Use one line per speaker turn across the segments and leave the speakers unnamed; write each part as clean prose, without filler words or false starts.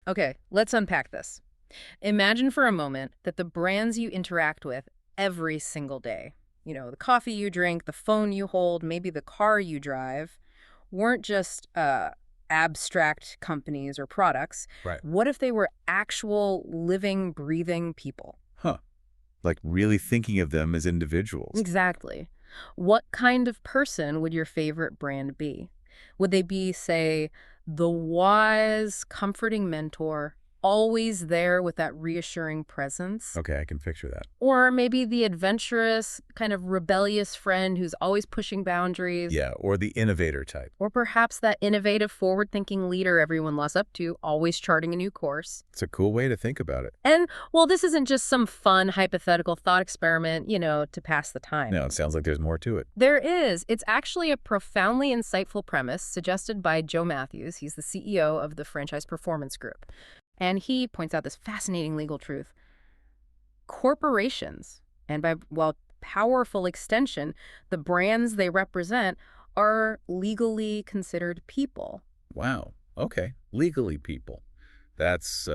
Okay, let's unpack this. Imagine for a moment that the brands you interact with every single day, the coffee you drink, the phone you hold, maybe the car you drive, weren't just abstract companies or products.
Right.
What if they were actual living, breathing people?
Huh. Like really thinking of them as individuals.
Exactly. What kind of person would your favorite brand be? Would they be, say, the wise, comforting mentor, always there with that reassuring presence?
Okay, I can picture that.
Or maybe the adventurous, kind of rebellious friend who's always pushing boundaries?
Yeah, or the innovator type.
Or perhaps that innovative, forward-thinking leader everyone looks up to, always charting a new course?
It's a cool way to think about it.
And, well, this isn't just some fun, hypothetical thought experiment, to pass the time.
No, it sounds like there's more to it.
There is. It's actually a profoundly insightful premise suggested by Joe Matthews. He's the CEO of the Franchise Performance Group. And he points out this fascinating legal truth. Corporations, and by, powerful extension, the brands they represent are legally considered people.
Wow. Okay. Legally people. That's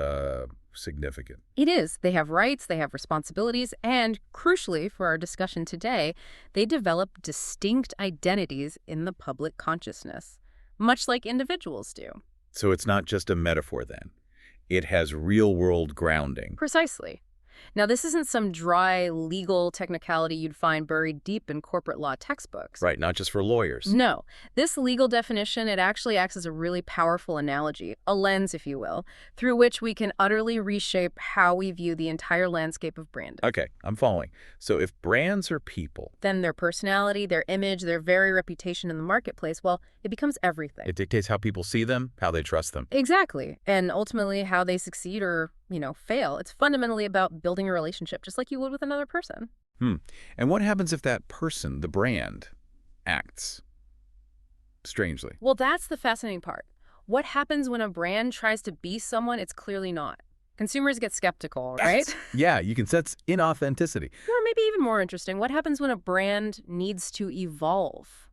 significant.
It is. They have rights, they have responsibilities, and crucially for our discussion today, they develop distinct identities in the public consciousness, much like individuals do.
So it's not just a metaphor then. It has real-world grounding.
Precisely. Now, this isn't some dry legal technicality you'd find buried deep in corporate law textbooks.
Right, not just for lawyers.
No. This legal definition, it actually acts as a really powerful analogy, a lens, if you will, through which we can utterly reshape how we view the entire landscape of branding.
Okay, I'm following. So if brands are people,
Then their personality, their image, their very reputation in the marketplace, it becomes everything.
it dictates how people see them, how they trust them.
Exactly. And ultimately how they succeed or, fail. It's fundamentally about building a relationship, just like you would with another person.
And what happens if that person, the brand, acts strangely?
Well, that's the fascinating part. What happens when a brand tries to be someone it's clearly not? Consumers get skeptical, right?
Yeah, you can sense inauthenticity.
Or maybe even more interesting, what happens when a brand needs to evolve?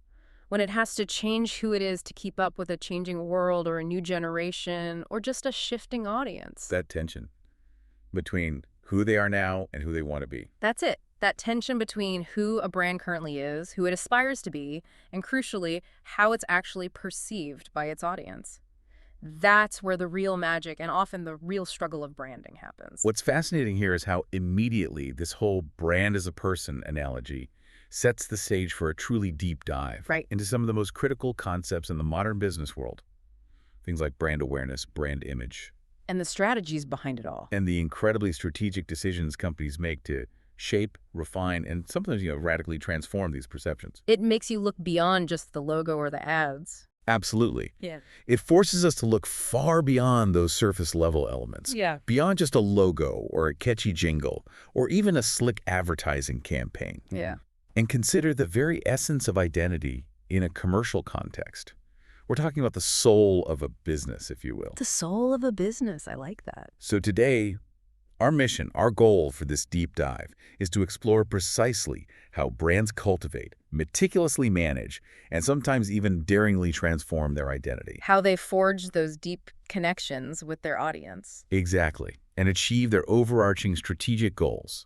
When it has to change who it is to keep up with a changing world or a new generation or just a shifting audience?
That tension between who they are now and who they want to be.
That's it. That tension between who a brand currently is, who it aspires to be, and crucially, how it's actually perceived by its audience. That's where the real magic and often the real struggle of branding happens.
What's fascinating here is how immediately this whole brand as a person analogy sets the stage for a truly deep dive into some of the most critical concepts in the modern business world. Things like brand awareness, brand image.
And the strategies behind it all.
And the incredibly strategic decisions companies make to shape, refine, and sometimes, radically transform these perceptions.
It makes you look beyond just the logo or the ads.
Absolutely.
Yeah.
It forces us to look far beyond those surface-level elements.
Yeah.
Beyond just a logo or a catchy jingle or even a slick advertising campaign.
Yeah.
And consider the very essence of identity in a commercial context. We're talking about the soul of a business, if you will.
The soul of a business. I like that.
So today, our mission, our goal for this deep dive is to explore precisely how brands cultivate, meticulously manage, and sometimes even daringly transform their identity.
How they forge those deep connections with their audience.
Exactly. And achieve their overarching strategic goals.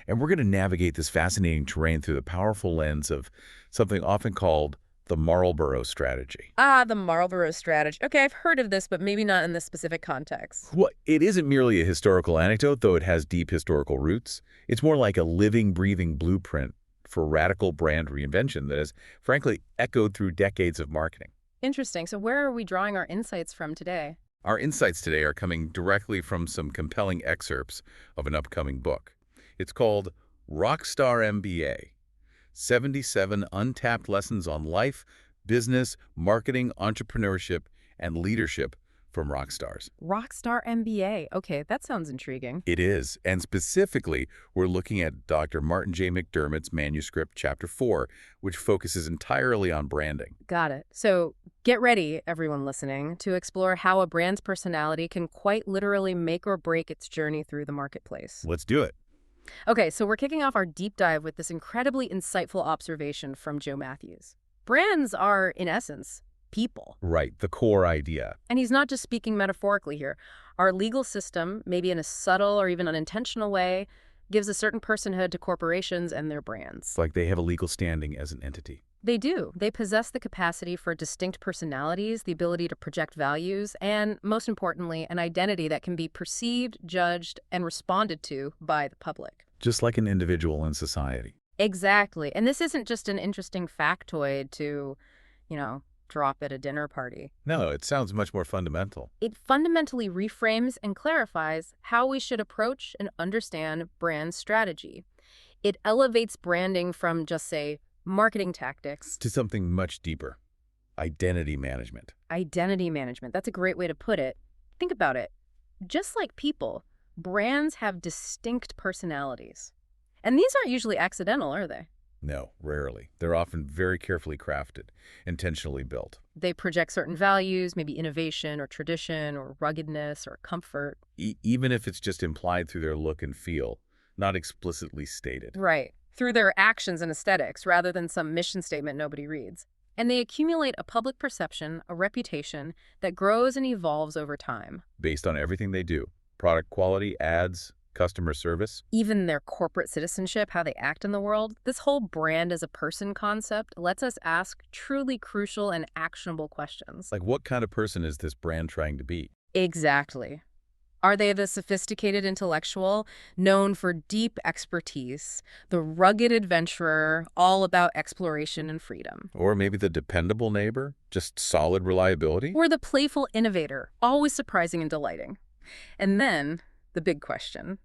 And we're going to navigate this fascinating terrain through the powerful lens of something often called the Marlboro Strategy.
The Marlboro Strategy. Okay, I've heard of this, but maybe not in this specific context.
Well, it isn't merely a historical anecdote, though it has deep historical roots. It's more like a living, breathing blueprint for radical brand reinvention that has, frankly, echoed through decades of marketing.
Interesting. So where are we drawing our insights from today?
Our insights today are coming directly from some compelling excerpts of an upcoming book. It's called Rockstar MBA, 77 Untapped Lessons on Life, Business, Marketing, Entrepreneurship, and Leadership from Rockstars.
Rockstar MBA. Okay, that sounds intriguing.
It is. And specifically, we're looking at Dr. Martin J. McDermott's manuscript, Chapter 4, which focuses entirely on branding.
Got it. So get ready, everyone listening, to explore how a brand's personality can quite literally make or break its journey through the marketplace.
Let's do it.
Okay, so we're kicking off our deep dive with this incredibly insightful observation from Joe Matthews. Brands are, in essence, people.
Right, the core idea.
And he's not just speaking metaphorically here. Our legal system, maybe in a subtle or even unintentional way, gives a certain personhood to corporations and their brands.
It's like they have a legal standing as an entity.
They do. They possess the capacity for distinct personalities, the ability to project values, and, most importantly, an identity that can be perceived, judged, and responded to by the public.
Just like an individual in society.
Exactly. And this isn't just an interesting factoid to, drop at a dinner party.
No, it sounds much more fundamental.
It fundamentally reframes and clarifies how we should approach and understand brand strategy. It elevates branding from just, say, marketing tactics
To something much deeper. Identity management.
identity management. That's a great way to put it. Think about it. Just like people, brands have distinct personalities. And these aren't usually accidental, are they?
No, rarely. They're often very carefully crafted, intentionally built.
They project certain values, maybe innovation or tradition or ruggedness or comfort.
Even if it's just implied through their look and feel, not explicitly stated.
Right. Through their actions and aesthetics, rather than some mission statement nobody reads. And they accumulate a public perception, a reputation that grows and evolves over time.
Based on everything they do. Product quality, ads, customer service.
Even their corporate citizenship, how they act in the world, this whole brand as a person concept lets us ask truly crucial and actionable questions.
Like, what kind of person is this brand trying to be?
Exactly. Are they the sophisticated intellectual, known for deep expertise, the rugged adventurer, all about exploration and freedom?
Or maybe the dependable neighbor, just solid reliability?
Or the playful innovator, always surprising and delighting? And then, the big question.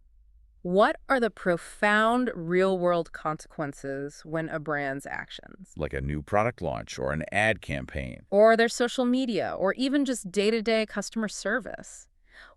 What are the profound real-world consequences when a brand's actions,
Like a new product launch or an ad campaign.
or their social media, or even just day-to-day customer service?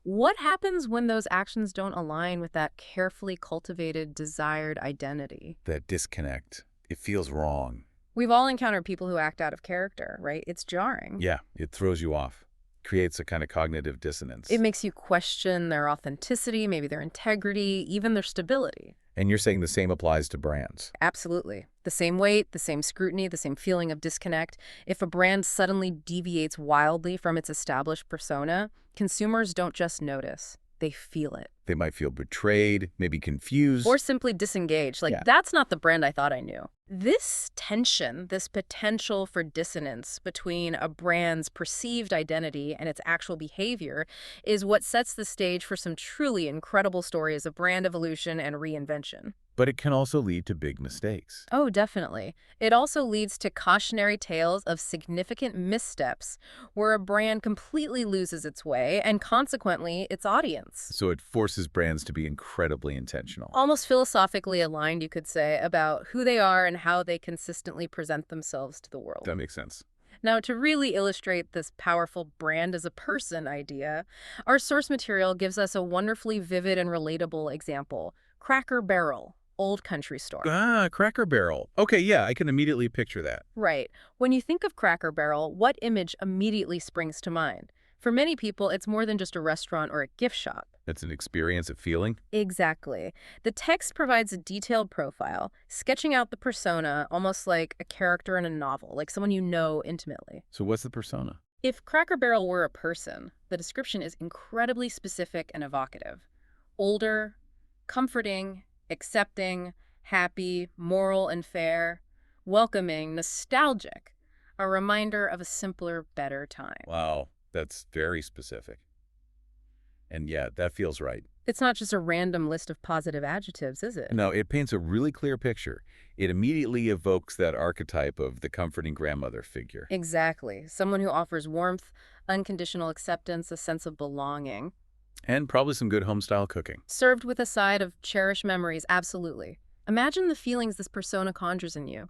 What happens when those actions don't align with that carefully cultivated, desired identity?
That disconnect. It feels wrong.
We've all encountered people who act out of character, right? It's jarring.
Yeah, it throws you off. Creates a kind of cognitive dissonance.
It makes you question their authenticity, maybe their integrity, even their stability.
And you're saying the same applies to brands.
Absolutely. The same weight, the same scrutiny, the same feeling of disconnect. If a brand suddenly deviates wildly from its established persona, consumers don't just notice, they feel it.
They might feel betrayed, maybe confused.
Or simply disengaged. Like,
Yeah.
that's not the brand I thought I knew. This tension, this potential for dissonance between a brand's perceived identity and its actual behavior is what sets the stage for some truly incredible stories of brand evolution and reinvention.
But it can also lead to big mistakes.
Oh, definitely. It also leads to cautionary tales of significant missteps where a brand completely loses its way and consequently its audience.
So it forces brands to be incredibly intentional.
Almost philosophically aligned, you could say, about who they are and how they consistently present themselves to the world.
That makes sense.
Now, to really illustrate this powerful brand as a person idea, our source material gives us a wonderfully vivid and relatable example. Cracker Barrel, Old Country Store.
Ah, Cracker Barrel. Okay, yeah, I can immediately picture that.
Right. When you think of Cracker Barrel, what image immediately springs to mind? For many people, it's more than just a restaurant or a gift shop.
It's an experience, a feeling.
Exactly. The text provides a detailed profile, sketching out the persona almost like a character in a novel, like someone you know intimately.
So what's the persona?
If Cracker Barrel were a person, the description is incredibly specific and evocative. Older, comforting, accepting, happy, moral and fair, welcoming, nostalgic, a reminder of a simpler, better time.
Wow, that's very specific. And yeah, that feels right.
It's not just a random list of positive adjectives, is it?
No, it paints a really clear picture. It immediately evokes that archetype of the comforting grandmother figure.
Exactly. Someone who offers warmth, unconditional acceptance, a sense of belonging.
And probably some good home-style cooking.
Served with a side of cherished memories, absolutely. Imagine the feelings this persona conjures in you.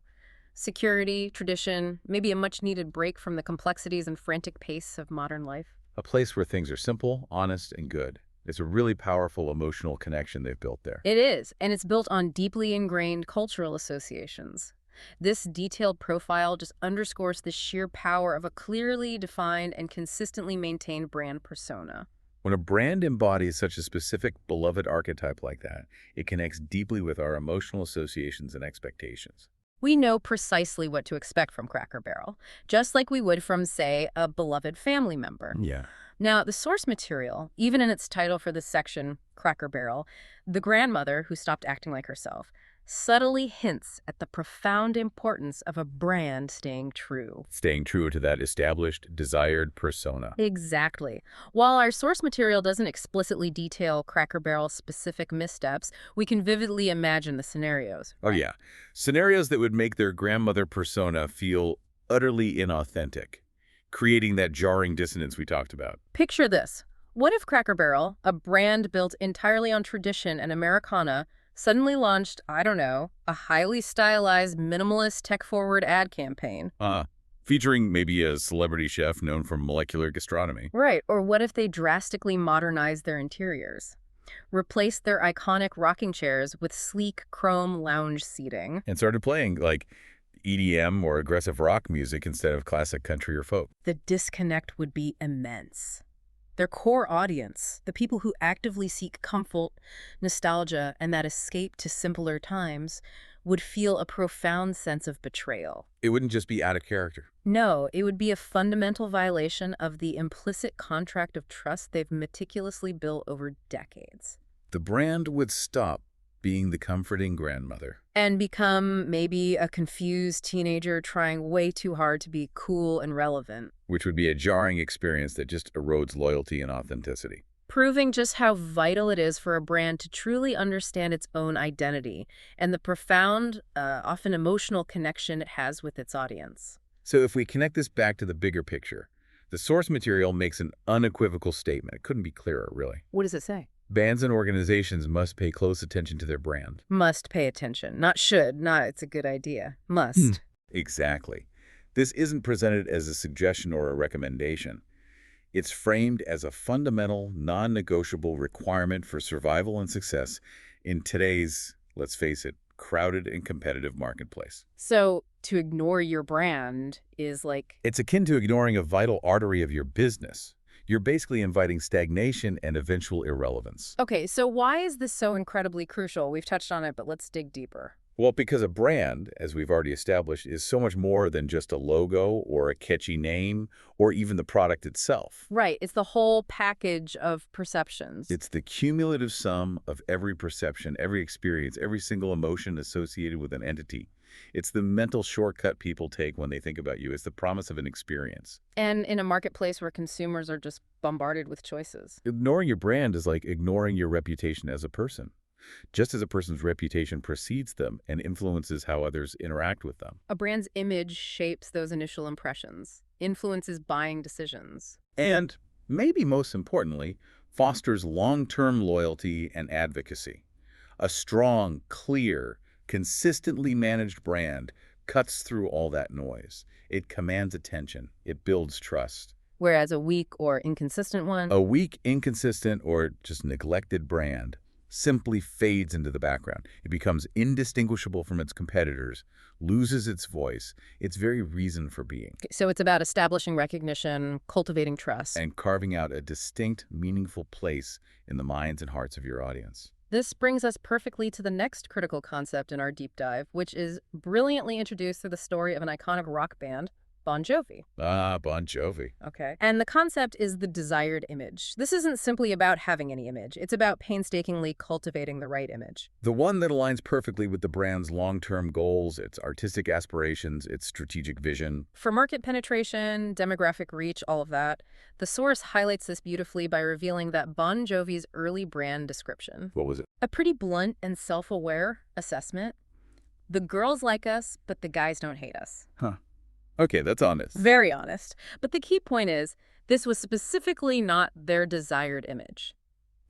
Security, tradition, maybe a much-needed break from the complexities and frantic pace of modern life.
A place where things are simple, honest, and good. It's a really powerful emotional connection they've built there.
It is, and it's built on deeply ingrained cultural associations. This detailed profile just underscores the sheer power of a clearly defined and consistently maintained brand persona.
When a brand embodies such a specific, beloved archetype like that, it connects deeply with our emotional associations and expectations.
We know precisely what to expect from Cracker Barrel, just like we would from, say, a beloved family member.
Yeah.
Now, the source material, even in its title for this section, Cracker Barrel, the grandmother who stopped acting like herself, subtly hints at the profound importance of a brand staying true.
Staying true to that established, desired persona.
Exactly. While our source material doesn't explicitly detail Cracker Barrel's specific missteps, we can vividly imagine the scenarios.
Oh, yeah. Scenarios that would make their grandmother persona feel utterly inauthentic, creating that jarring dissonance we talked about.
Picture this. What if Cracker Barrel, a brand built entirely on tradition and Americana, suddenly launched, I don't know, a highly stylized, minimalist, tech-forward ad campaign?
Featuring maybe a celebrity chef known for molecular gastronomy.
Right, or what if they drastically modernized their interiors? Replaced their iconic rocking chairs with sleek chrome lounge seating.
And started playing, like, EDM or aggressive rock music instead of classic country or folk.
The disconnect would be immense. Their core audience, the people who actively seek comfort, nostalgia, and that escape to simpler times, would feel a profound sense of betrayal.
It wouldn't just be out of character.
No, it would be a fundamental violation of the implicit contract of trust they've meticulously built over decades.
The brand would stop being the comforting grandmother.
And become maybe a confused teenager trying way too hard to be cool and relevant.
Which would be a jarring experience that just erodes loyalty and authenticity.
Proving just how vital it is for a brand to truly understand its own identity and the profound, often emotional connection it has with its audience.
So if we connect this back to the bigger picture, the source material makes an unequivocal statement. It couldn't be clearer, really.
What does it say?
Bands and organizations must pay close attention to their brand.
Must pay attention. Not should, not it's a good idea. Must.
Exactly. This isn't presented as a suggestion or a recommendation. It's framed as a fundamental, non-negotiable requirement for survival and success in today's, let's face it, crowded and competitive marketplace.
So to ignore your brand is like...
It's akin to ignoring a vital artery of your business. You're basically inviting stagnation and eventual irrelevance.
Okay, so why is this so incredibly crucial? We've touched on it, but let's dig deeper.
Well, because a brand, as we've already established, is so much more than just a logo or a catchy name or even the product itself.
Right. It's the whole package of perceptions.
It's the cumulative sum of every perception, every experience, every single emotion associated with an entity. It's the mental shortcut people take when they think about you. It's the promise of an experience.
And in a marketplace where consumers are just bombarded with choices.
Ignoring your brand is like ignoring your reputation as a person. Just as a person's reputation precedes them and influences how others interact with them.
A brand's image shapes those initial impressions, influences buying decisions.
And, maybe most importantly, fosters long-term loyalty and advocacy. A strong, clear, consistently managed brand cuts through all that noise. It commands attention. It builds trust.
Whereas a weak or inconsistent one...
A weak, inconsistent, or just neglected brand simply fades into the background. It becomes indistinguishable from its competitors, loses its voice, its very reason for being.
So it's about establishing recognition, cultivating trust.
And carving out a distinct, meaningful place in the minds and hearts of your audience.
This brings us perfectly to the next critical concept in our deep dive, which is brilliantly introduced through the story of an iconic rock band, Bon Jovi.
Bon Jovi.
Okay. And the concept is the desired image. This isn't simply about having any image. It's about painstakingly cultivating the right image.
The one that aligns perfectly with the brand's long-term goals, its artistic aspirations, its strategic vision.
For market penetration, demographic reach, all of that, the source highlights this beautifully by revealing that Bon Jovi's early brand description.
What was it?
A pretty blunt and self-aware assessment. The girls like us, but the guys don't hate us.
Huh. Okay, that's honest.
Very honest. But the key point is, this was specifically not their desired image.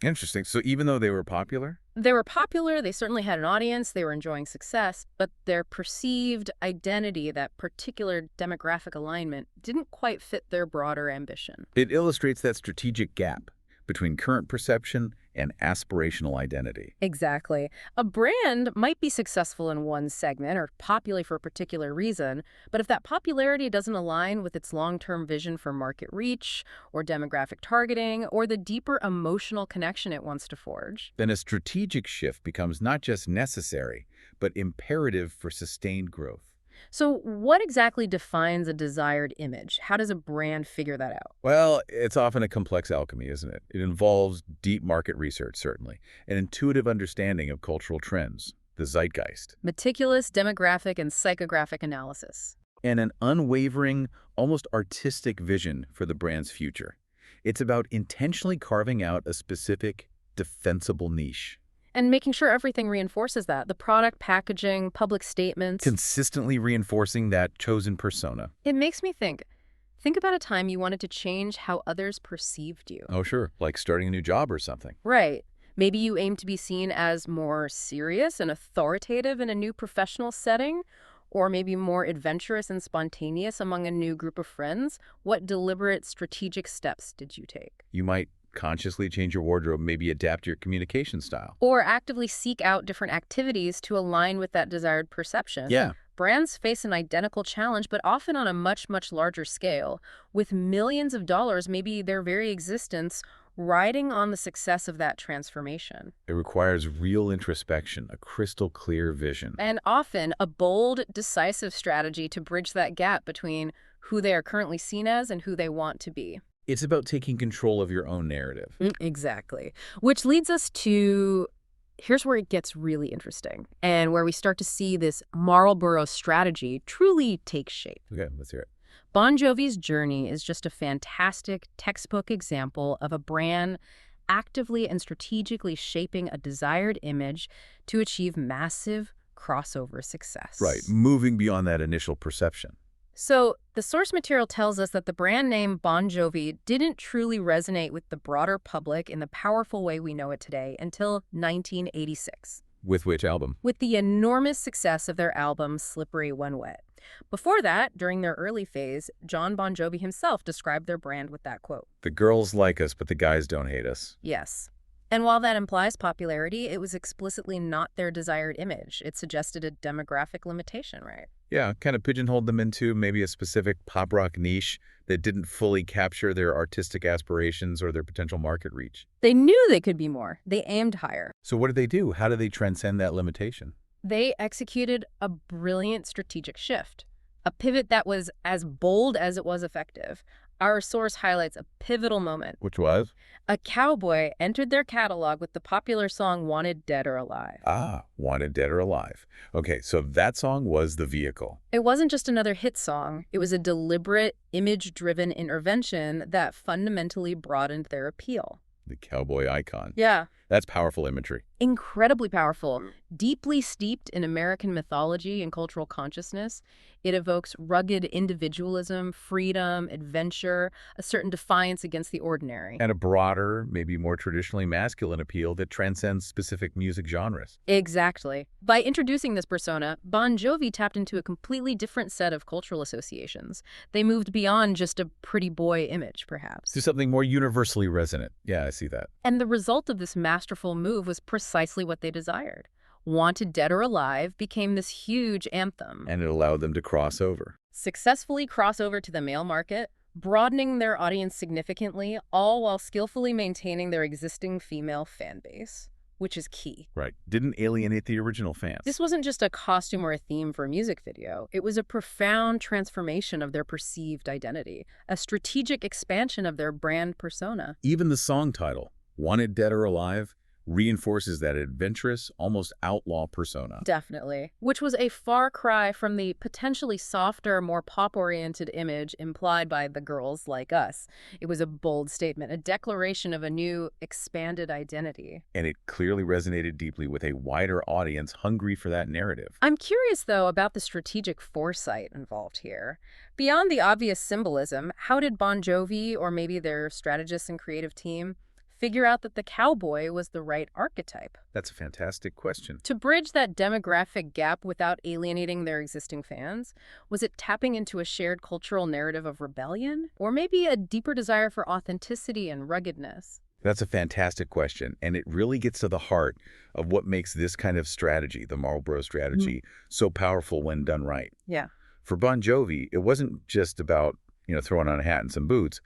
Interesting. So even though they were popular?
They were popular, they certainly had an audience, they were enjoying success, but their perceived identity, that particular demographic alignment, didn't quite fit their broader ambition.
It illustrates that strategic gap between current perception and aspirational identity.
Exactly. A brand might be successful in one segment or popular for a particular reason, but if that popularity doesn't align with its long-term vision for market reach or demographic targeting or the deeper emotional connection it wants to forge,
then a strategic shift becomes not just necessary, but imperative for sustained growth.
So what exactly defines a desired image? How does a brand figure that out?
Well, it's often a complex alchemy, isn't it? It involves deep market research, certainly, an intuitive understanding of cultural trends, the zeitgeist,
Meticulous demographic and psychographic analysis.
and an unwavering, almost artistic vision for the brand's future. It's about intentionally carving out a specific, defensible niche.
And making sure everything reinforces that. The product, packaging, public statements.
Consistently reinforcing that chosen persona.
It makes me think. Think about a time you wanted to change how others perceived you.
Oh, sure. Like starting a new job or something.
Right. Maybe you aim to be seen as more serious and authoritative in a new professional setting, or maybe more adventurous and spontaneous among a new group of friends. What deliberate strategic steps did you take?
You might consciously change your wardrobe, maybe adapt your communication style.
Or actively seek out different activities to align with that desired perception.
Yeah.
Brands face an identical challenge, but often on a much, much larger scale, with millions of dollars, maybe their very existence, riding on the success of that transformation.
It requires real introspection, a crystal clear vision.
And often a bold, decisive strategy to bridge that gap between who they are currently seen as and who they want to be.
It's about taking control of your own narrative.
Exactly. Which leads us to, here's where it gets really interesting, and where we start to see this Marlboro strategy truly take shape.
Okay, let's hear it.
Bon Jovi's journey is just a fantastic textbook example of a brand actively and strategically shaping a desired image to achieve massive crossover success.
Right, moving beyond that initial perception.
So the source material tells us that the brand name Bon Jovi didn't truly resonate with the broader public in the powerful way we know it today until 1986.
With which album?
With the enormous success of their album Slippery When Wet. Before that, during their early phase, John Bon Jovi himself described their brand with that quote.
The girls like us, but the guys don't hate us.
Yes. And while that implies popularity, it was explicitly not their desired image. It suggested a demographic limitation, right?
Yeah, kind of pigeonholed them into maybe a specific pop rock niche that didn't fully capture their artistic aspirations or their potential market reach.
They knew they could be more. They aimed higher.
So what did they do? How did they transcend that limitation?
They executed a brilliant strategic shift, a pivot that was as bold as it was effective. Our source highlights a pivotal moment.
Which was?
A cowboy entered their catalog with the popular song Wanted Dead or Alive.
Ah, Wanted Dead or Alive. Okay, so that song was the vehicle.
It wasn't just another hit song. It was a deliberate, image-driven intervention that fundamentally broadened their appeal.
The cowboy icon.
Yeah.
That's powerful imagery.
Incredibly powerful. Deeply steeped in American mythology and cultural consciousness, it evokes rugged individualism, freedom, adventure, a certain defiance against the ordinary.
And a broader, maybe more traditionally masculine appeal that transcends specific music genres.
Exactly. By introducing this persona, Bon Jovi tapped into a completely different set of cultural associations. They moved beyond just a pretty boy image, perhaps.
To something more universally resonant. Yeah, I see that.
And the result of this masterful move was precisely what they desired. Wanted Dead or Alive became this huge anthem.
And it allowed them to cross over.
Successfully cross over to the male market, broadening their audience significantly, all while skillfully maintaining their existing female fan base, which is key.
Right. Didn't alienate the original fans.
This wasn't just a costume or a theme for a music video. It was a profound transformation of their perceived identity, a strategic expansion of their brand persona.
Even the song title, Wanted Dead or Alive, reinforces that adventurous, almost outlaw persona.
Definitely. Which was a far cry from the potentially softer, more pop-oriented image implied by the girls like us. It was a bold statement, a declaration of a new, expanded identity.
And it clearly resonated deeply with a wider audience hungry for that narrative.
I'm curious, though, about the strategic foresight involved here. Beyond the obvious symbolism, how did Bon Jovi, or maybe their strategists and creative team, figure out that the cowboy was the right archetype?
That's a fantastic question.
To bridge that demographic gap without alienating their existing fans, was it tapping into a shared cultural narrative of rebellion? Or maybe a deeper desire for authenticity and ruggedness?
That's a fantastic question, and it really gets to the heart of what makes this kind of strategy, the Marlboro Strategy, so powerful when done right.
Yeah.
For Bon Jovi, it wasn't just about, throwing on a hat and some boots.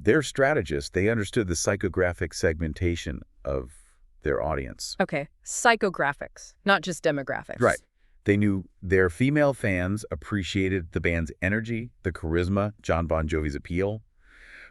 Their strategists, they understood the psychographic segmentation of their audience.
Okay, psychographics, not just demographics.
Right. They knew their female fans appreciated the band's energy, the charisma, John Bon Jovi's appeal.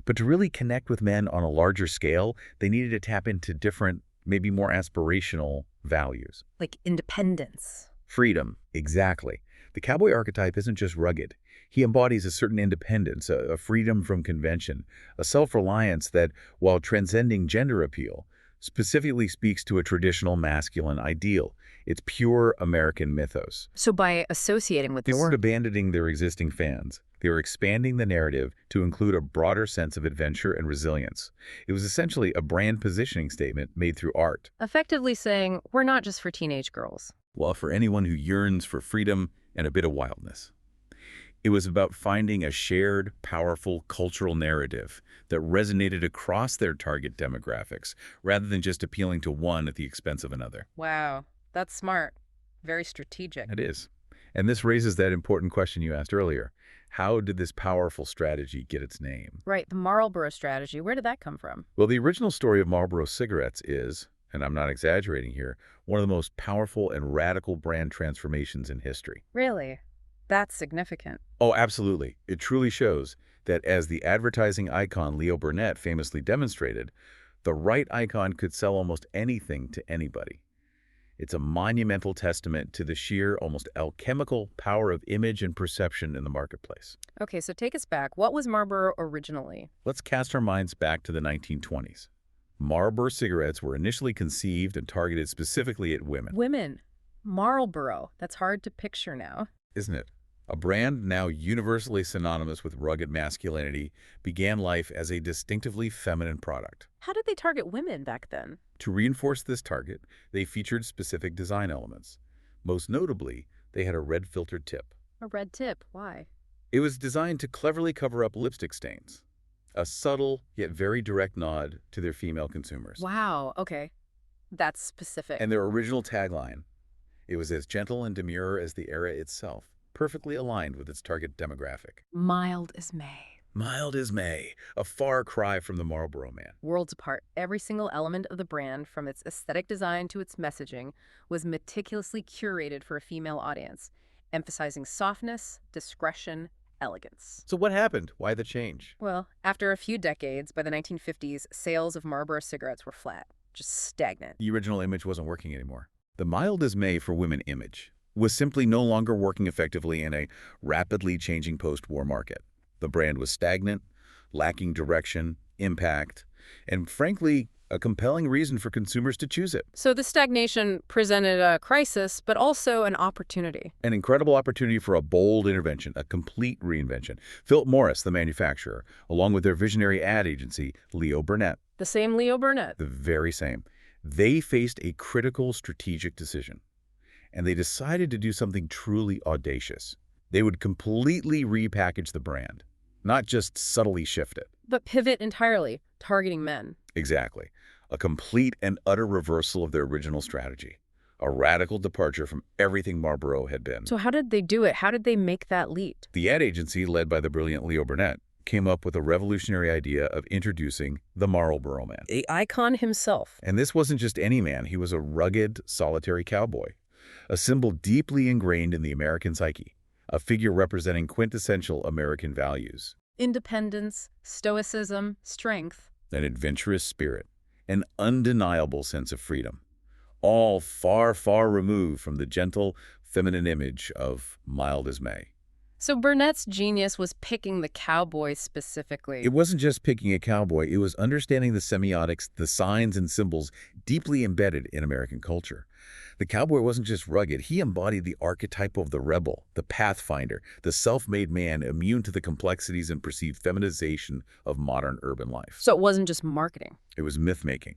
But to really connect with men on a larger scale, they needed to tap into different, maybe more aspirational values.
Like independence.
Freedom, exactly. The cowboy archetype isn't just rugged. He embodies a certain independence, a freedom from convention, a self-reliance that, while transcending gender appeal, specifically speaks to a traditional masculine ideal. It's pure American mythos.
So by associating with
They
this...
weren't abandoning their existing fans. They were expanding the narrative to include a broader sense of adventure and resilience. It was essentially a brand positioning statement made through art.
effectively saying, we're not just for teenage girls.
Well, for anyone who yearns for freedom and a bit of wildness. It was about finding a shared, powerful cultural narrative that resonated across their target demographics, rather than just appealing to one at the expense of another.
Wow, that's smart. Very strategic.
It is. And this raises that important question you asked earlier. How did this powerful strategy get its name?
Right, the Marlboro Strategy, where did that come from?
Well, the original story of Marlboro cigarettes is, and I'm not exaggerating here, one of the most powerful and radical brand transformations in history.
Really? That's significant.
Oh, absolutely. It truly shows that, as the advertising icon Leo Burnett famously demonstrated, the right icon could sell almost anything to anybody. It's a monumental testament to the sheer, almost alchemical power of image and perception in the marketplace.
Okay, so take us back. What was Marlboro originally?
Let's cast our minds back to the 1920s. Marlboro cigarettes were initially conceived and targeted specifically at women.
Women. Marlboro. That's hard to picture now.
Isn't it? A brand now universally synonymous with rugged masculinity began life as a distinctively feminine product.
How did they target women back then?
To reinforce this target, they featured specific design elements. Most notably, they had a red filtered tip.
A red tip. Why?
It was designed to cleverly cover up lipstick stains, a subtle yet very direct nod to their female consumers.
Wow, okay. That's specific.
And their original tagline, it was as gentle and demure as the era itself, perfectly aligned with its target demographic.
Mild as May.
Mild as May, a far cry from the Marlboro Man.
Worlds apart, every single element of the brand, from its aesthetic design to its messaging, was meticulously curated for a female audience, emphasizing softness, discretion, elegance.
So what happened? Why the change?
Well, after a few decades, by the 1950s, sales of Marlboro cigarettes were flat, just stagnant.
The original image wasn't working anymore. The mild as May for women image was simply no longer working effectively in a rapidly changing post-war market. The brand was stagnant, lacking direction, impact, and frankly, a compelling reason for consumers to choose it.
So the stagnation presented a crisis, but also an opportunity.
An incredible opportunity for a bold intervention, a complete reinvention. Philip Morris, the manufacturer, along with their visionary ad agency, Leo Burnett.
The same Leo Burnett.
The very same. They faced a critical strategic decision, and they decided to do something truly audacious. They would completely repackage the brand, not just subtly shift it.
But pivot entirely, targeting men.
Exactly. A complete and utter reversal of their original strategy. A radical departure from everything Marlboro had been.
So how did they do it? How did they make that leap?
The ad agency, led by the brilliant Leo Burnett, came up with a revolutionary idea of introducing the Marlboro Man.
The icon himself.
And this wasn't just any man. He was a rugged, solitary cowboy, a symbol deeply ingrained in the American psyche, a figure representing quintessential American values.
Independence, stoicism, strength.
An adventurous spirit, an undeniable sense of freedom, all far, far removed from the gentle, feminine image of mild as May.
So Burnett's genius was picking the cowboy specifically.
It wasn't just picking a cowboy, it was understanding the semiotics, the signs and symbols deeply embedded in American culture. The cowboy wasn't just rugged, he embodied the archetype of the rebel, the pathfinder, the self-made man immune to the complexities and perceived feminization of modern urban life.
So it wasn't just marketing.
It was myth-making.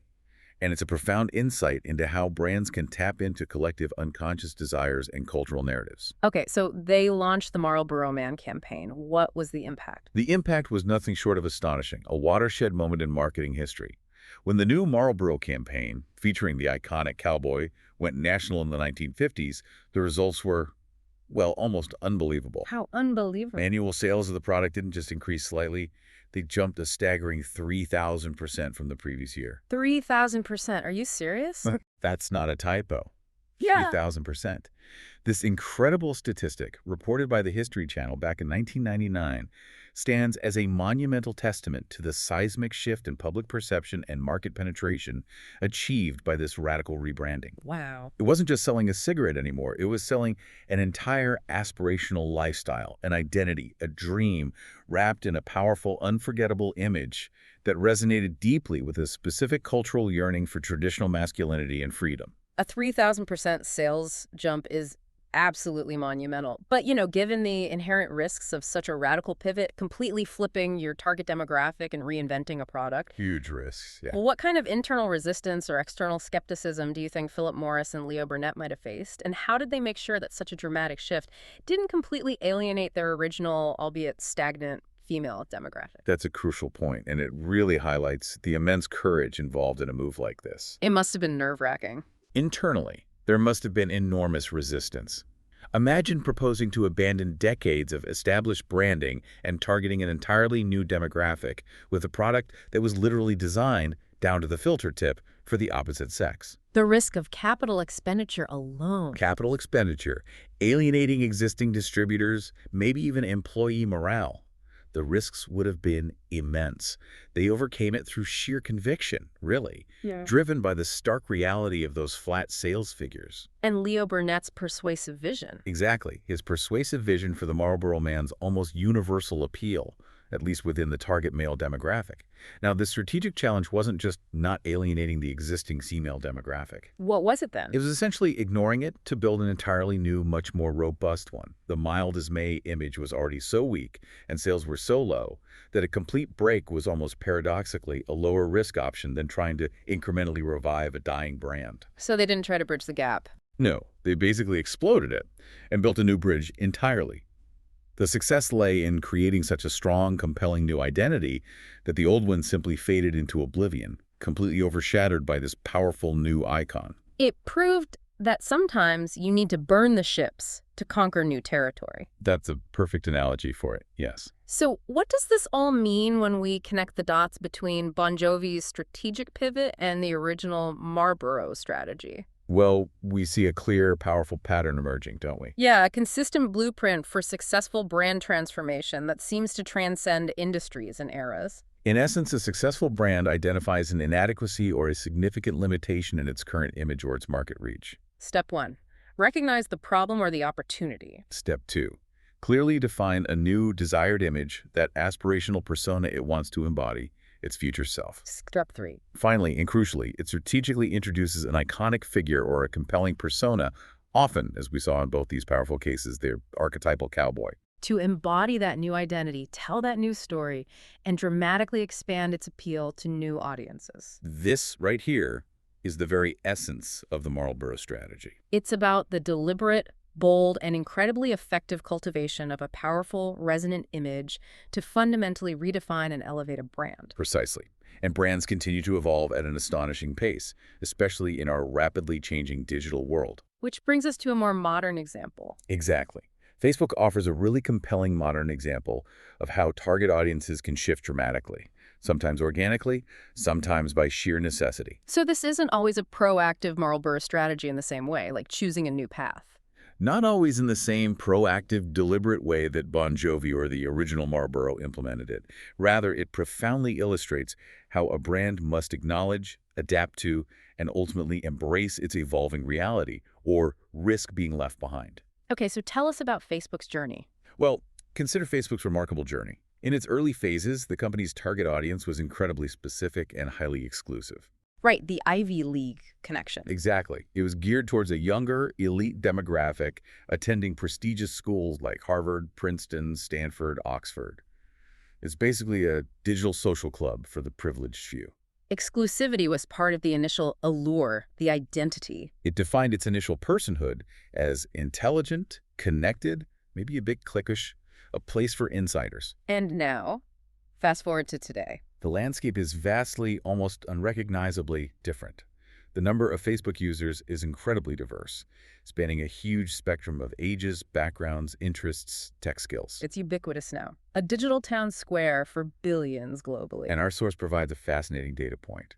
And it's a profound insight into how brands can tap into collective unconscious desires and cultural narratives.
Okay, so they launched the Marlboro Man campaign. What was the impact?
The impact was nothing short of astonishing, a watershed moment in marketing history. When the new Marlboro campaign, featuring the iconic cowboy, went national in the 1950s, the results were, well, almost unbelievable.
How unbelievable.
Annual sales of the product didn't just increase slightly, they jumped a staggering 3,000% from the previous year.
3,000%. Are you serious?
That's not a typo.
Yeah.
3,000%. This incredible statistic, reported by the History Channel back in 1999, stands as a monumental testament to the seismic shift in public perception and market penetration achieved by this radical rebranding.
Wow.
It wasn't just selling a cigarette anymore. It was selling an entire aspirational lifestyle, an identity, a dream, wrapped in a powerful, unforgettable image that resonated deeply with a specific cultural yearning for traditional masculinity and freedom.
A 3,000% sales jump is absolutely monumental. But, given the inherent risks of such a radical pivot, completely flipping your target demographic and reinventing a product,
Huge risks, yeah.
well, what kind of internal resistance or external skepticism do you think Philip Morris and Leo Burnett might have faced? And how did they make sure that such a dramatic shift didn't completely alienate their original, albeit stagnant, female demographic?
That's a crucial point, and it really highlights the immense courage involved in a move like this.
It must have been nerve-wracking.
Internally, there must have been enormous resistance. Imagine proposing to abandon decades of established branding and targeting an entirely new demographic with a product that was literally designed, down to the filter tip, for the opposite sex.
The risk of capital expenditure alone.
Capital expenditure, alienating existing distributors, maybe even employee morale. The risks would have been immense. They overcame it through sheer conviction, really, driven by the stark reality of those flat sales figures.
And Leo Burnett's persuasive vision.
Exactly. His persuasive vision for the Marlboro Man's almost universal appeal, at least within the target male demographic. Now, the strategic challenge wasn't just not alienating the existing female demographic.
What was it then?
It was essentially ignoring it to build an entirely new, much more robust one. The mild as May image was already so weak and sales were so low that a complete break was almost paradoxically a lower risk option than trying to incrementally revive a dying brand.
So they didn't try to bridge the gap.
No, they basically exploded it and built a new bridge entirely. The success lay in creating such a strong, compelling new identity that the old one simply faded into oblivion, completely overshadowed by this powerful new icon.
It proved that sometimes you need to burn the ships to conquer new territory.
That's a perfect analogy for it, yes.
So what does this all mean when we connect the dots between Bon Jovi's strategic pivot and the original Marlboro strategy?
Well, we see a clear, powerful pattern emerging, don't we?
Yeah, a consistent blueprint for successful brand transformation that seems to transcend industries and eras.
In essence, a successful brand identifies an inadequacy or a significant limitation in its current image or its market reach.
Step 1. Recognize the problem or the opportunity.
Step 2. Clearly define a new, desired image, that aspirational persona it wants to embody, its future self.
Step 3.
Finally, and crucially, it strategically introduces an iconic figure or a compelling persona, often, as we saw in both these powerful cases, the archetypal cowboy.
To embody that new identity, tell that new story, and dramatically expand its appeal to new audiences.
This right here is the very essence of the Marlboro strategy.
It's about the deliberate, bold, and incredibly effective cultivation of a powerful, resonant image to fundamentally redefine and elevate a brand.
Precisely. And brands continue to evolve at an astonishing pace, especially in our rapidly changing digital world.
Which brings us to a more modern example.
Exactly. Facebook offers a really compelling modern example of how target audiences can shift dramatically, sometimes organically, sometimes by sheer necessity.
So this isn't always a proactive Marlboro strategy in the same way, like choosing a new path.
Not always in the same proactive, deliberate way that Bon Jovi or the original Marlboro implemented it. Rather, it profoundly illustrates how a brand must acknowledge, adapt to, and ultimately embrace its evolving reality, or risk being left behind.
Okay, so tell us about Facebook's journey.
Well, consider Facebook's remarkable journey. In its early phases, the company's target audience was incredibly specific and highly exclusive.
Right, the Ivy League connection.
Exactly. It was geared towards a younger, elite demographic attending prestigious schools like Harvard, Princeton, Stanford, Oxford. It's basically a digital social club for the privileged few.
Exclusivity was part of the initial allure, the identity.
It defined its initial personhood as intelligent, connected, maybe a bit cliquish, a place for insiders.
And now, fast forward to today.
The landscape is vastly, almost unrecognizably different. The number of Facebook users is incredibly diverse, spanning a huge spectrum of ages, backgrounds, interests, tech skills.
It's ubiquitous now. A digital town square for billions globally.
And our source provides a fascinating data point.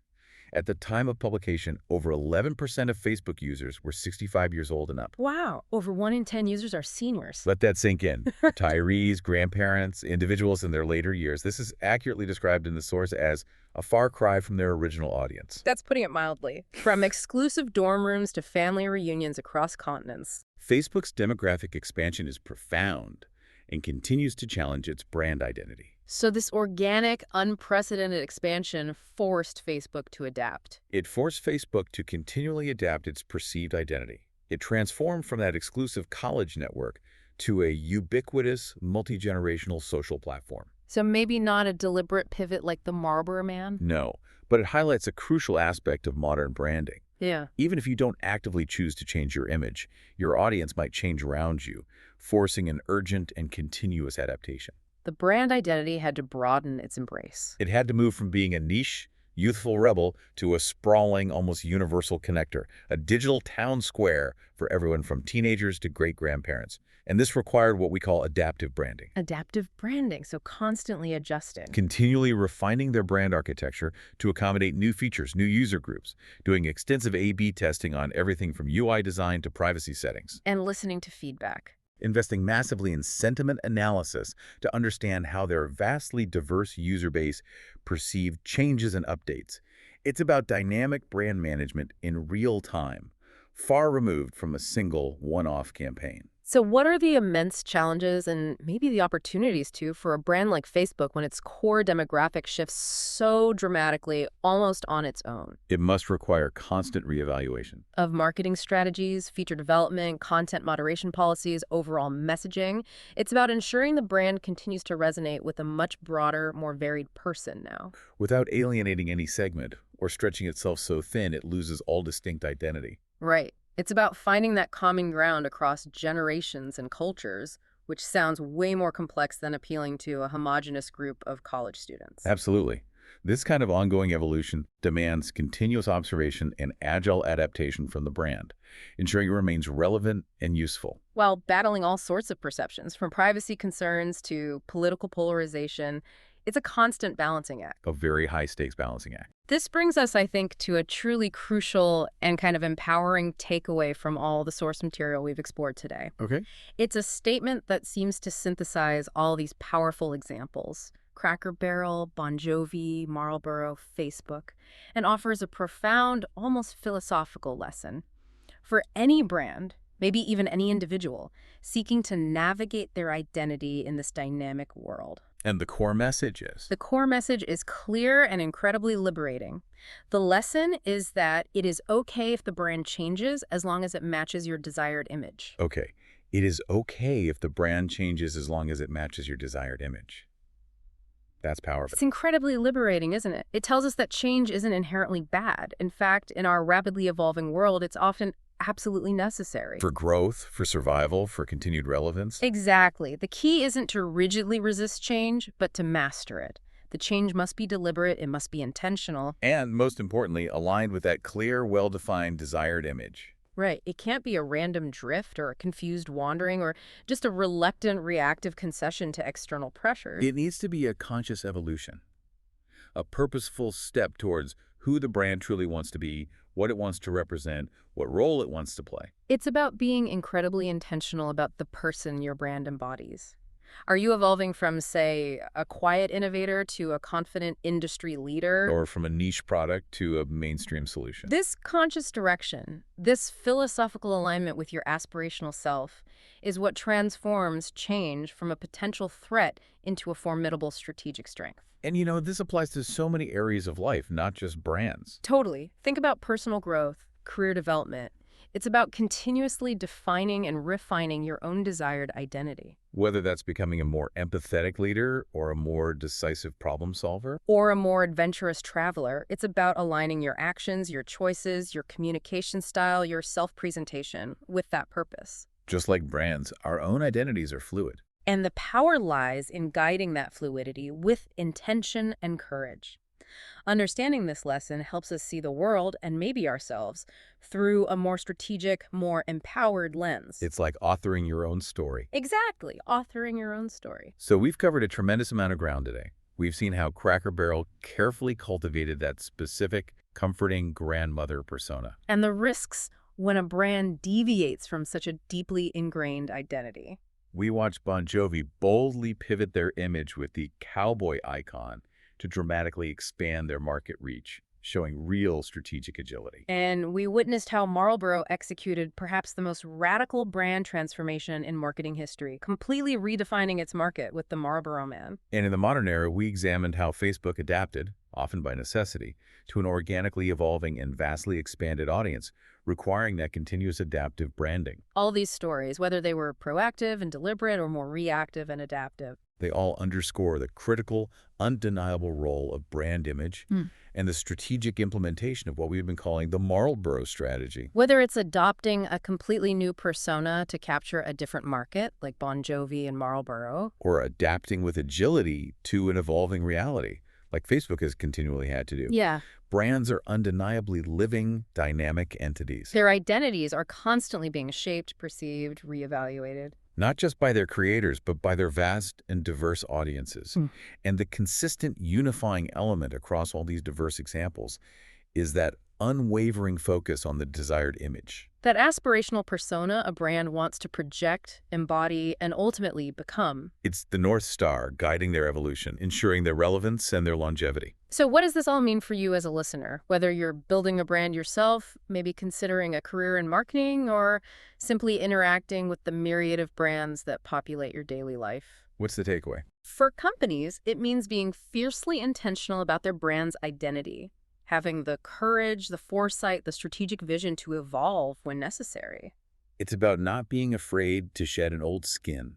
At the time of publication, over 11% of Facebook users were 65 years old and up.
Wow, over 1 in 10 users are seniors.
Let that sink in. Retirees, grandparents, individuals in their later years. This is accurately described in the source as a far cry from their original audience.
That's putting it mildly. From exclusive dorm rooms to family reunions across continents.
Facebook's demographic expansion is profound and continues to challenge its brand identity.
So this organic, unprecedented expansion forced Facebook to adapt.
It forced Facebook to continually adapt its perceived identity. It transformed from that exclusive college network to a ubiquitous, multi-generational social platform.
So maybe not a deliberate pivot like the Marlboro Man?
No, but it highlights a crucial aspect of modern branding.
Yeah.
Even if you don't actively choose to change your image, your audience might change around you, forcing an urgent and continuous adaptation.
The brand identity had to broaden its embrace.
It had to move from being a niche, youthful rebel to a sprawling, almost universal connector, a digital town square for everyone from teenagers to great-grandparents. And this required what we call adaptive branding.
Adaptive branding, so constantly adjusting.
Continually refining their brand architecture to accommodate new features, new user groups, doing extensive A/B testing on everything from UI design to privacy settings.
And listening to feedback.
Investing massively in sentiment analysis to understand how their vastly diverse user base perceived changes and updates. It's about dynamic brand management in real time, far removed from a single one-off campaign.
So what are the immense challenges and maybe the opportunities too for a brand like Facebook when its core demographic shifts so dramatically almost on its own?
It must require constant reevaluation.
Of marketing strategies, feature development, content moderation policies, overall messaging. It's about ensuring the brand continues to resonate with a much broader, more varied person now.
Without alienating any segment or stretching itself so thin it loses all distinct identity.
Right. It's about finding that common ground across generations and cultures, which sounds way more complex than appealing to a homogenous group of college students.
Absolutely. This kind of ongoing evolution demands continuous observation and agile adaptation from the brand, ensuring it remains relevant and useful.
While battling all sorts of perceptions, from privacy concerns to political polarization, it's a constant balancing act.
A very high-stakes balancing act.
This brings us, I think, to a truly crucial and kind of empowering takeaway from all the source material we've explored today.
Okay.
It's a statement that seems to synthesize all these powerful examples, Cracker Barrel, Bon Jovi, Marlboro, Facebook, and offers a profound, almost philosophical lesson. For any brand, maybe even any individual, seeking to navigate their identity in this dynamic world.
And the core message is?
The core message is clear and incredibly liberating. The lesson is that it is okay if the brand changes as long as it matches your desired image.
Okay. It is okay if the brand changes as long as it matches your desired image. That's powerful.
It's incredibly liberating, isn't it? It tells us that change isn't inherently bad. In fact, in our rapidly evolving world, it's often absolutely necessary.
For growth, for survival, for continued relevance?
Exactly. The key isn't to rigidly resist change, but to master it. The change must be deliberate, it must be intentional.
And, most importantly, aligned with that clear, well-defined desired image.
Right. It can't be a random drift or a confused wandering or just a reluctant, reactive concession to external pressures.
It needs to be a conscious evolution, a purposeful step towards who the brand truly wants to be, what it wants to represent, what role it wants to play.
It's about being incredibly intentional about the person your brand embodies. Are you evolving from, say, a quiet innovator to a confident industry leader?
Or from a niche product to a mainstream solution.
This conscious direction, this philosophical alignment with your aspirational self, is what transforms change from a potential threat into a formidable strategic strength.
And you know, this applies to so many areas of life, not just brands.
Totally. Think about personal growth, career development. It's about continuously defining and refining your own desired identity.
Whether that's becoming a more empathetic leader or a more decisive problem solver.
Or a more adventurous traveler, it's about aligning your actions, your choices, your communication style, your self-presentation with that purpose.
Just like brands, our own identities are fluid.
And the power lies in guiding that fluidity with intention and courage. Understanding this lesson helps us see the world, and maybe ourselves, through a more strategic, more empowered lens.
It's like authoring your own story.
Exactly, authoring your own story.
So we've covered a tremendous amount of ground today. We've seen how Cracker Barrel carefully cultivated that specific, comforting grandmother persona.
And the risks when a brand deviates from such a deeply ingrained identity.
We watch Bon Jovi boldly pivot their image with the cowboy icon to dramatically expand their market reach, showing real strategic agility.
And we witnessed how Marlboro executed perhaps the most radical brand transformation in marketing history, completely redefining its market with the Marlboro Man.
And in the modern era, we examined how Facebook adapted, often by necessity, to an organically evolving and vastly expanded audience, requiring that continuous adaptive branding.
All these stories, whether they were proactive and deliberate or more reactive and adaptive,
They all underscore the critical, undeniable role of brand image and the strategic implementation of what we've been calling the Marlboro Strategy.
whether it's adopting a completely new persona to capture a different market, like Bon Jovi and Marlboro,
Or adapting with agility to an evolving reality, like Facebook has continually had to do.
yeah,
Brands are undeniably living, dynamic entities,
their identities are constantly being shaped, perceived, reevaluated.
not just by their creators, but by their vast and diverse audiences.
Hmm.
And the consistent unifying element across all these diverse examples is that unwavering focus on the desired image.
That aspirational persona a brand wants to project, embody, and ultimately become.
It's the North Star guiding their evolution, ensuring their relevance and their longevity.
So what does this all mean for you as a listener? Whether you're building a brand yourself, maybe considering a career in marketing, or simply interacting with the myriad of brands that populate your daily life.
What's the takeaway?
For companies, it means being fiercely intentional about their brand's identity, having the courage, the foresight, the strategic vision to evolve when necessary.
It's about not being afraid to shed an old skin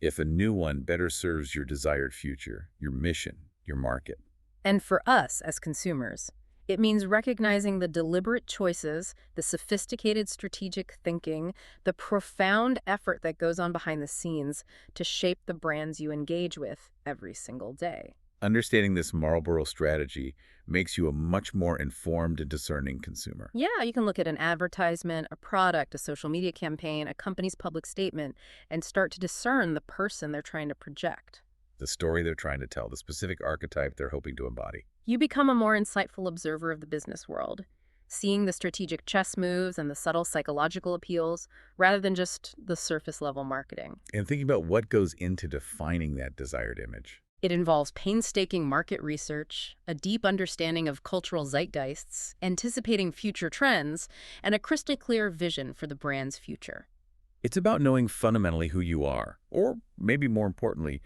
if a new one better serves your desired future, your mission, your market.
And for us as consumers, it means recognizing the deliberate choices, the sophisticated strategic thinking, the profound effort that goes on behind the scenes to shape the brands you engage with every single day.
Understanding this Marlboro strategy makes you a much more informed and discerning consumer.
Yeah, you can look at an advertisement, a product, a social media campaign, a company's public statement, and start to discern the person they're trying to project.
The story they're trying to tell, the specific archetype they're hoping to embody.
You become a more insightful observer of the business world, seeing the strategic chess moves and the subtle psychological appeals, rather than just the surface-level marketing.
And thinking about what goes into defining that desired image.
It involves painstaking market research, a deep understanding of cultural zeitgeists, anticipating future trends, and a crystal clear vision for the brand's future.
It's about knowing fundamentally who you are, or maybe more importantly,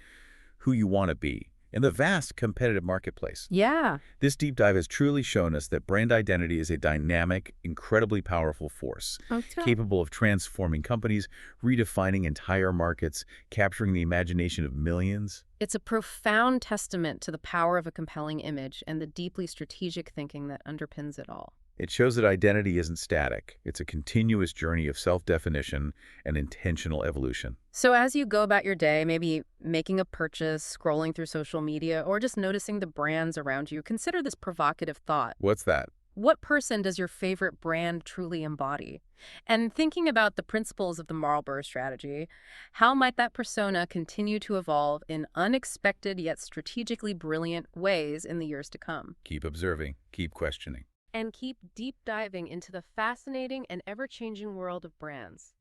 who you want to be, in the vast competitive marketplace.
Yeah.
This deep dive has truly shown us that brand identity is a dynamic, incredibly powerful force,
Okay.
capable of transforming companies, redefining entire markets, capturing the imagination of millions.
It's a profound testament to the power of a compelling image and the deeply strategic thinking that underpins it all.
It shows that identity isn't static. It's a continuous journey of self-definition and intentional evolution.
So as you go about your day, maybe making a purchase, scrolling through social media, or just noticing the brands around you, consider this provocative thought.
What's that?
What person does your favorite brand truly embody? And thinking about the principles of the Marlboro Strategy, how might that persona continue to evolve in unexpected yet strategically brilliant ways in the years to come?
Keep observing, keep questioning.
And keep deep diving into the fascinating and ever-changing world of brands.